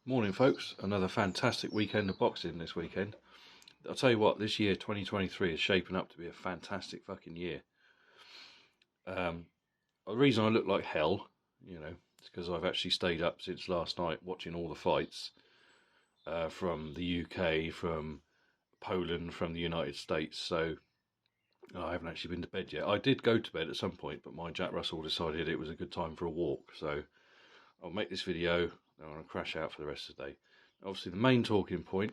Morning, folks. Another fantastic weekend of boxing this weekend. I'll tell you what, this year, 2023, is shaping up to be a fantastic fucking year. The reason I look like hell, is because I've actually stayed up since last night watching all the fights from the UK, from Poland, from the United States. So I haven't actually been to bed yet. I did go to bed at some point, but my Jack Russell decided it was a good time for a walk. So I'll make this video, then I'm going to crash out for the rest of the day. Obviously, the main talking point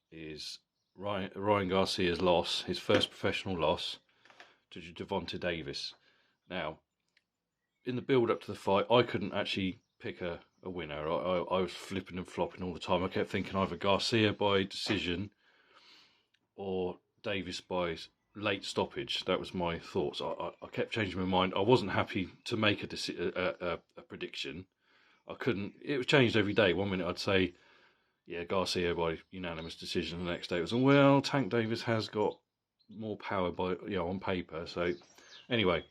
is Ryan Garcia's loss, his first professional loss to Gervonta Davis. Now, in the build-up to the fight, I couldn't actually pick a winner. I was flipping and flopping all the time. I kept thinking either Garcia by decision or Davis by late stoppage. That was my thoughts. I kept changing my mind. I wasn't happy to make a prediction. I couldn't. It was changed every day. One minute I'd say, yeah, Garcia by unanimous decision. The next day it was, well, Tank Davis has got more power by on paper. So anyway,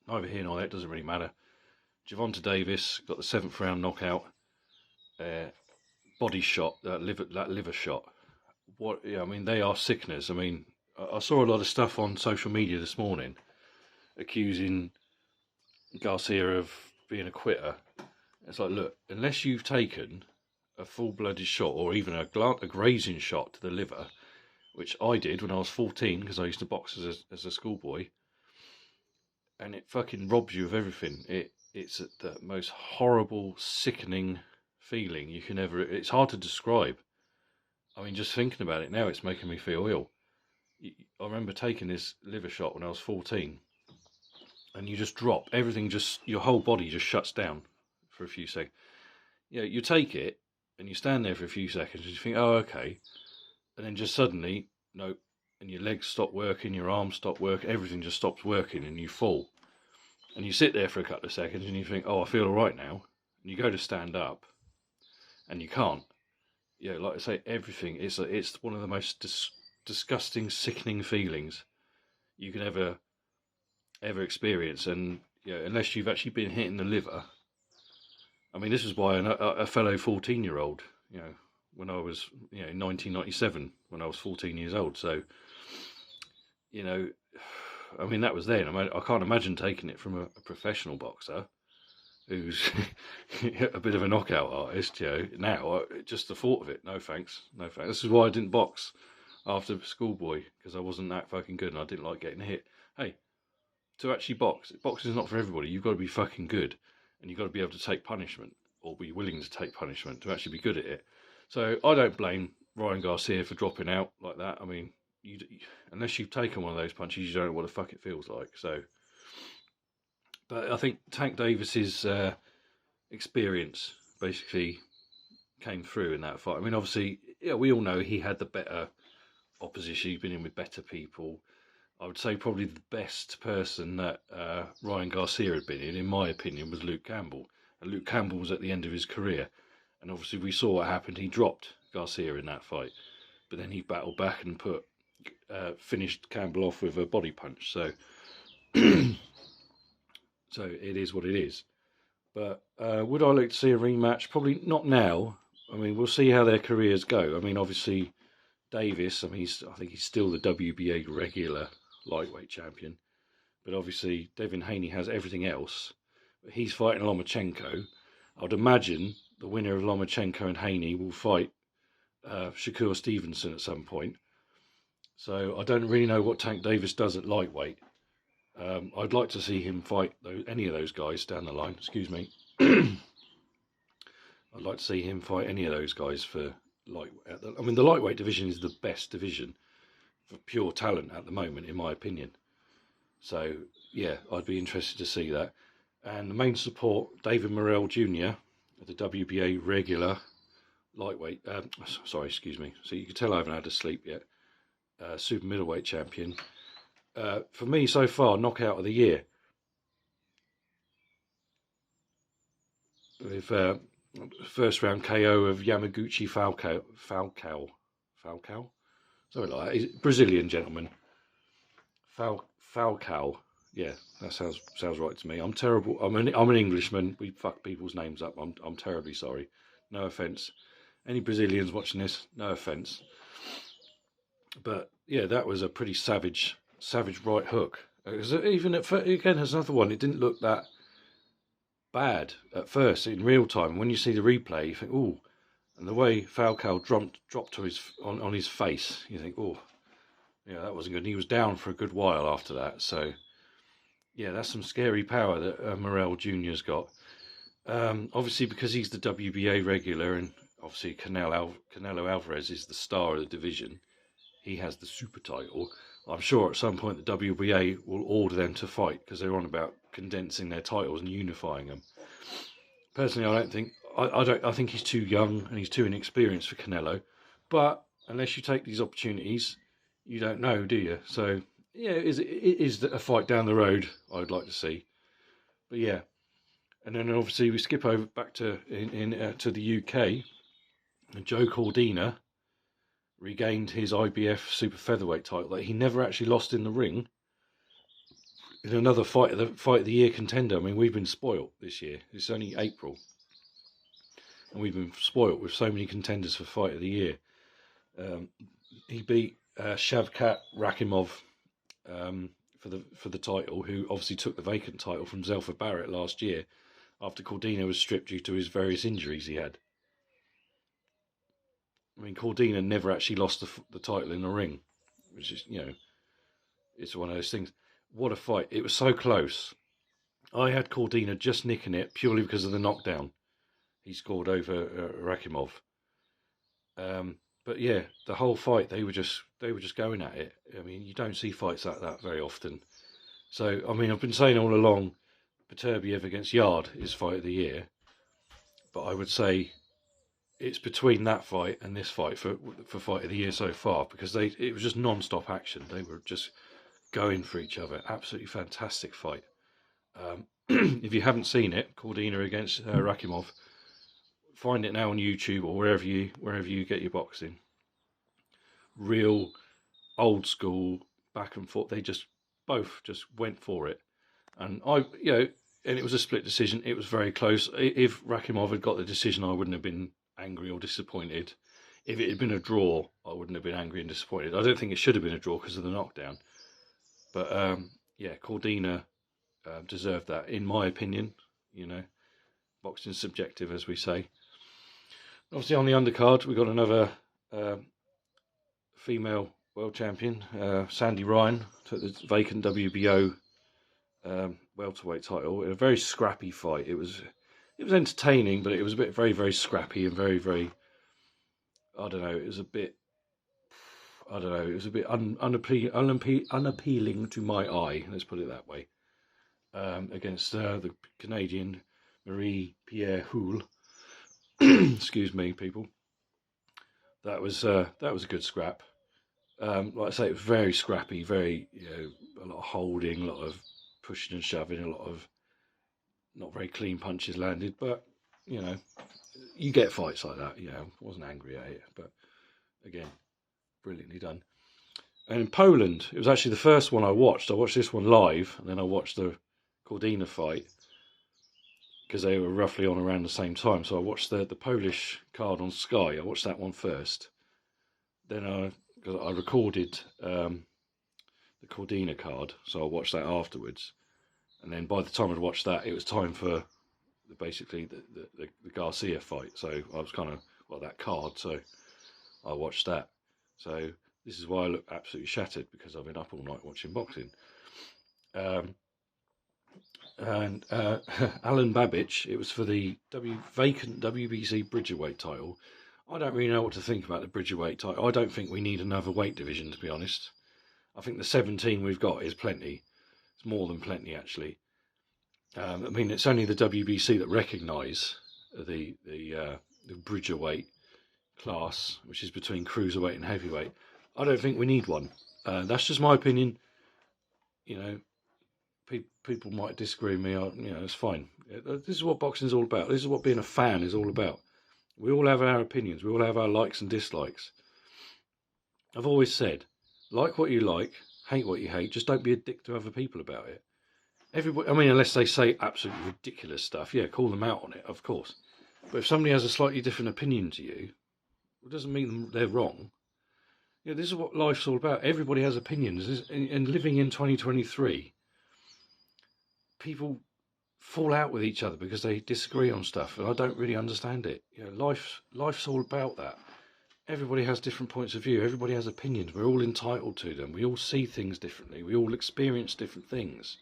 neither here nor there. It doesn't really matter. Gervonta Davis got the 7th round knockout, body shot, that liver shot. What? Yeah, I mean, they are sickeners. I mean, I saw a lot of stuff on social media this morning accusing Garcia of being a quitter. It's like, look, unless you've taken a full-blooded shot or even a grazing shot to the liver, which I did when I was 14 because I used to box as a schoolboy, and it fucking robs you of everything. It's the most horrible, sickening feeling you can ever. It's hard to describe. I mean, just thinking about it now, it's making me feel ill. I remember taking this liver shot when I was 14, and you just drop everything. Your whole body just shuts down for a few seconds. You take it and you stand there for a few seconds and you think, oh, okay. And then just suddenly, no, and your legs stop working, your arms stop working, everything just stops working and you fall. And you sit there for a couple of seconds and you think, oh, I feel all right now. And you go to stand up and you can't. Like I say, everything, it's one of the most disgusting, sickening feelings you can ever experience. And unless you've actually been hit in the liver. I mean, this is why a fellow 14-year-old, when I was, in 1997, when I was 14 years old. So, I mean, that was then. I can't imagine taking it from a professional boxer who's a bit of a knockout artist, Now, just the thought of it, no thanks, no thanks. This is why I didn't box after schoolboy, because I wasn't that fucking good and I didn't like getting hit. Hey, to actually boxing is not for everybody. You've got to be fucking good. And you've got to be able to take punishment, or be willing to take punishment to actually be good at it. So I don't blame Ryan Garcia for dropping out like that. I mean, unless you've taken one of those punches, you don't know what the fuck it feels like. So, but I think Tank Davis's experience basically came through in that fight. I mean, obviously, we all know he had the better opposition. He's been in with better people. I would say probably the best person that Ryan Garcia had been in my opinion, was Luke Campbell. And Luke Campbell was at the end of his career. And obviously we saw what happened. He dropped Garcia in that fight. But then he battled back and finished Campbell off with a body punch. So, so it is what it is. But would I like to see a rematch? Probably not now. I mean, we'll see how their careers go. I mean, obviously, Davis, I think he's still the WBA regular lightweight champion, but obviously Devin Haney has everything else. But he's fighting Lomachenko. I'd imagine the winner of Lomachenko and Haney will fight Shakur Stevenson at some point. So I don't really know what Tank Davis does at lightweight. I'd like to see him fight any of those guys down the line. Excuse me. I'd like to see him fight any of those guys for lightweight. I mean, the lightweight division is the best division for pure talent at the moment, in my opinion. So, yeah, I'd be interested to see that. And the main support, David Morrell Jr., the WBA regular lightweight, excuse me. So you can tell I haven't had a sleep yet. Super middleweight champion. For me, so far, knockout of the year. With first round KO of Yamaguchi Falcao. Something like that. He's a Brazilian gentleman. Falcao. Yeah, that sounds right to me. I'm terrible. I'm an Englishman. We fuck people's names up. I'm terribly sorry. No offence. Any Brazilians watching this, no offence. But yeah, that was a pretty savage right hook. Even again, there's another one. It didn't look that bad at first in real time. When you see the replay, you think, oh, and the way Falcao dropped to on his face, you think, oh, yeah, that wasn't good. And he was down for a good while after that. So yeah, that's some scary power that Morel Jr.'s got. Obviously, because he's the WBA regular, and obviously Canelo Alvarez is the star of the division, he has the super title. I'm sure at some point the WBA will order them to fight because they're on about condensing their titles and unifying them. Personally, I think he's too young and he's too inexperienced for Canelo. But unless you take these opportunities, you don't know, do you? So yeah, it is a fight down the road I'd like to see. But yeah, and then obviously we skip over back to to the UK, and Joe Cordina regained his IBF super featherweight title that he never actually lost in the ring. In another fight of the year contender. I mean, we've been spoilt this year. It's only April, and we've been spoilt with so many contenders for fight of the year. He beat Shavkat Rakhimov for the title, who obviously took the vacant title from Zelfa Barrett last year after Cordina was stripped due to his various injuries he had. I mean, Cordina never actually lost the title in the ring, which is, it's one of those things. What a fight. It was so close. I had Cordina just nicking it purely because of the knockdown he scored over Rakhimov. But yeah, the whole fight, they were just going at it. I mean, you don't see fights like that very often. So, I mean, I've been saying all along, Beterbiev against Yard is fight of the year. But I would say it's between that fight and this fight for fight of the year so far, because it was just non-stop action. They were just going for each other. Absolutely fantastic fight. If you haven't seen it, Cordina against Rakhimov, find it now on YouTube or wherever you get your boxing. Real old school back and forth. They both went for it, and and it was a split decision. It was very close. If Rakhimov had got the decision, I wouldn't have been angry or disappointed. If it had been a draw, I wouldn't have been angry and disappointed. I don't think it should have been a draw because of the knockdown. But Cordina deserved that, in my opinion. Boxing's subjective, as we say. Obviously, on the undercard, we got another female world champion, Sandy Ryan, took the vacant WBO welterweight title in a very scrappy fight. It was entertaining, but it was very, very scrappy and very, very. It was a bit unappealing to my eye. Let's put it that way. Against the Canadian Marie-Pierre Houle. Excuse me, people. That was a good scrap. Like I say, it was very scrappy, very a lot of holding, a lot of pushing and shoving, a lot of not very clean punches landed. But you get fights like that. I wasn't angry at it, but again, brilliantly done. And in Poland, it was actually the first one I watched. I watched this one live, and then I watched the Cordina fight because they were roughly on around the same time. So I watched the Polish card on Sky. I watched that one first. Then I recorded the Cordina card, so I watched that afterwards. And then by the time I'd watched that, it was time for basically the Garcia fight. So I was kind of that card. So I watched that. So this is why I look absolutely shattered, because I've been up all night watching boxing. And Alan Babbage, it was for the vacant WBC Bridgerweight title. I don't really know what to think about the Bridgerweight title. I don't think we need another weight division, to be honest. I think the 17 we've got is plenty. It's more than plenty, actually. I mean, it's only the WBC that recognise the Bridgerweight class, which is between cruiserweight and heavyweight. I don't think we need one. That's just my opinion. People might disagree with me. It's fine. This is what boxing is all about. This is what being a fan is all about. We all have our opinions. We all have our likes and dislikes. I've always said, like what you like, hate what you hate. Just don't be a dick to other people about it. Everybody, I mean, unless they say absolutely ridiculous stuff, call them out on it, of course. But if somebody has a slightly different opinion to you, it doesn't mean they're wrong. This is what life's all about. Everybody has opinions, and living in 2023, people fall out with each other because they disagree on stuff, and I don't really understand it. Life's all about that. Everybody has different points of view. Everybody has opinions. We're all entitled to them. We all see things differently. We all experience different things.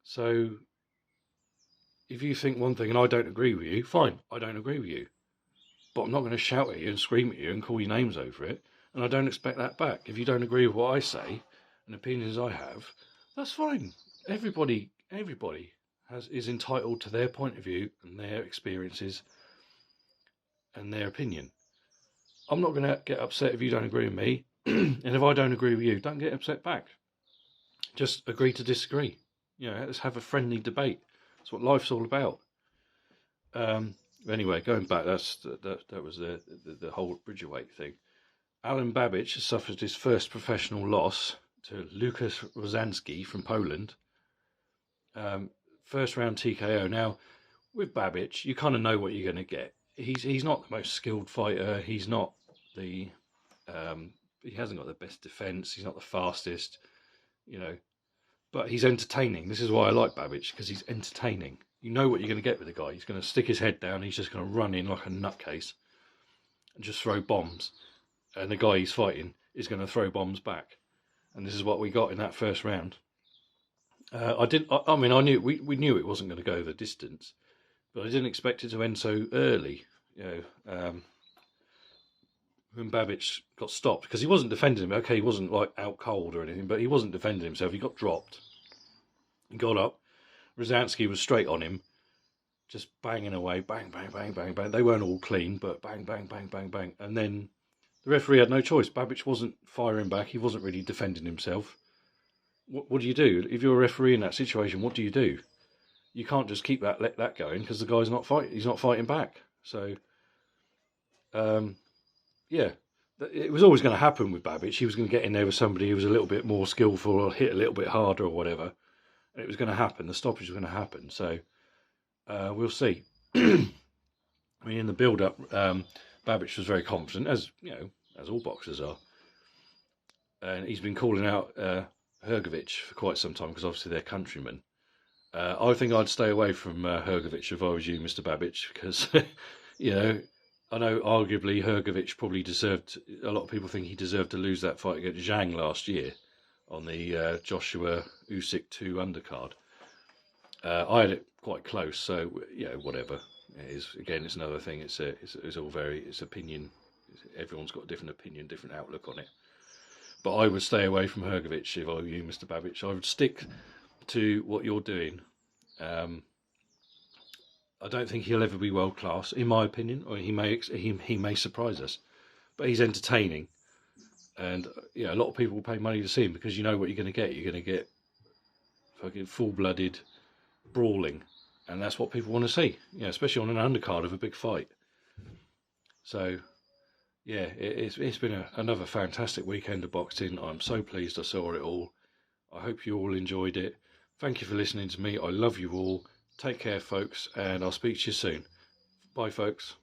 So if you think one thing and I don't agree with you, fine, I don't agree with you. But I'm not going to shout at you and scream at you and call you names over it. And I don't expect that back. If you don't agree with what I say and opinions I have, that's fine. Everybody is entitled to their point of view and their experiences and their opinion. I'm not going to get upset if you don't agree with me. And if I don't agree with you, don't get upset back. Just agree to disagree. Let's have a friendly debate. That's what life's all about. Anyway, going back, that was the whole Bridgerweight thing. Alan Babic has suffered his first professional loss to Lukas Rozanski from Poland. First round TKO. Now, with Babic, you kind of know what you're going to get. He's not the most skilled fighter. He's not he hasn't got the best defense. He's not the fastest, but he's entertaining. This is why I like Babic, because he's entertaining. You know what you're going to get with the guy. He's going to stick his head down. He's just going to run in like a nutcase and just throw bombs. And the guy he's fighting is going to throw bombs back. And this is what we got in that first round. I knew we knew it wasn't going to go the distance, but I didn't expect it to end so early. When Babic got stopped, because he wasn't defending him. Okay, he wasn't like out cold or anything, but he wasn't defending himself. He got dropped. He got up. Rozanski was straight on him, just banging away, bang, bang, bang, bang, bang. They weren't all clean, but bang, bang, bang, bang, bang. And then the referee had no choice. Babic wasn't firing back. He wasn't really defending himself. What do you do? If you're a referee in that situation, what do? You can't just let that going, because the guy's not fighting. He's not fighting back. So, it was always going to happen with Babic. He was going to get in there with somebody who was a little bit more skillful or hit a little bit harder or whatever. And it was going to happen. The stoppage was going to happen. So, we'll see. In the build-up, Babic was very confident, as all boxers are. And he's been calling out Hrgović for quite some time, because obviously they're countrymen. I think I'd stay away from Hrgović if I was you, Mr. Babic, because I know arguably Hrgović probably deserved. A lot of people think he deserved to lose that fight against Zhang last year on the Joshua Usyk 2 undercard. I had it quite close, so whatever. It's another thing. It's all it's opinion. Everyone's got a different opinion, different outlook on it. But I would stay away from Hrgović if I were you, Mr. Babic. I would stick to what you're doing. I don't think he'll ever be world class, in my opinion, or he may surprise us. But he's entertaining, and a lot of people will pay money to see him, because you know what you're going to get. You're going to get fucking full-blooded brawling, and that's what people want to see. Especially on an undercard of a big fight. So, it's been another fantastic weekend of boxing. I'm so pleased I saw it all. I hope you all enjoyed it. Thank you for listening to me. I love you all. Take care, folks, and I'll speak to you soon. Bye, folks.